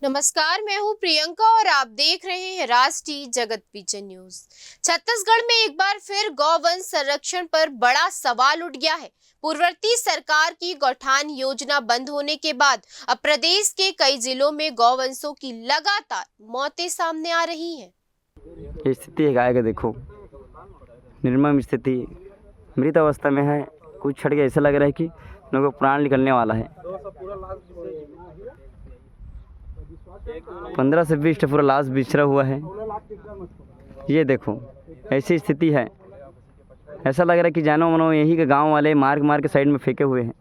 नमस्कार, मैं हूं प्रियंका और आप देख रहे हैं राष्ट्रीय जगत विजन न्यूज। छत्तीसगढ़ में एक बार फिर गौवंश संरक्षण पर बड़ा सवाल उठ गया है। पूर्ववर्ती सरकार की गौठान योजना बंद होने के बाद अब प्रदेश के कई जिलों में गौवंशों की लगातार मौतें सामने आ रही हैं। स्थिति है गाय का, देखो निर्मम स्थिति, मृत अवस्था में है। कुछ छड़ के ऐसा लग रहा है कि लोगों को प्राण निकलने वाला है। 15 से 20 पूरा लाश बिछड़ा हुआ है। ये देखो ऐसी स्थिति है, ऐसा लग रहा है कि जानो मानो यही के गांव वाले मार के साइड में फेंके हुए हैं।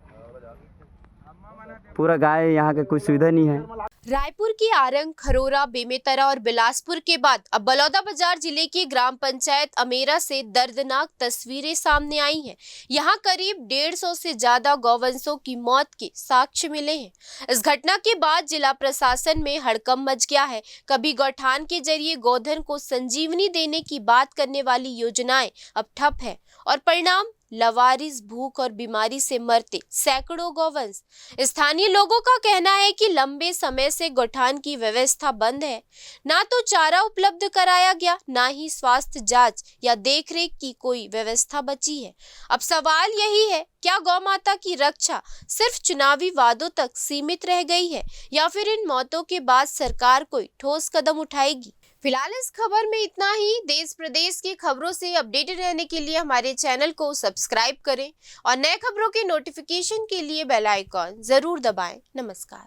पूरा गाय, यहाँ का कोई सुविधा नहीं है। रायपुर की आरंग, खरोरा, बेमेतरा और बिलासपुर के बाद अब बलौदाबाजार जिले की ग्राम पंचायत अमेरा से दर्दनाक तस्वीरें सामने आई हैं। यहां करीब 150 से ज्यादा गौवंशों की मौत के साक्ष्य मिले हैं। इस घटना के बाद जिला प्रशासन में हड़कंप मच गया है। कभी गौठान के जरिए गोधन को संजीवनी देने की बात करने वाली योजनाएं अब ठप है और परिणाम लवारिस, भूख और बीमारी से मरते सैकड़ों गौवंश। स्थानीय लोगों का कहना है कि लंबे समय से गौठान की व्यवस्था बंद है। ना तो चारा उपलब्ध कराया गया, ना ही स्वास्थ्य जांच या देखरेख की कोई व्यवस्था बची है। अब सवाल यही है, क्या गौ माता की रक्षा सिर्फ चुनावी वादों तक सीमित रह गई है या फिर इन मौतों के बाद सरकार कोई ठोस कदम उठाएगी? फिलहाल इस खबर में इतना ही। देश प्रदेश की खबरों से अपडेटेड रहने के लिए हमारे चैनल को सब्सक्राइब करें और नए खबरों के नोटिफिकेशन के लिए बेल आइकॉन जरूर दबाएं। नमस्कार।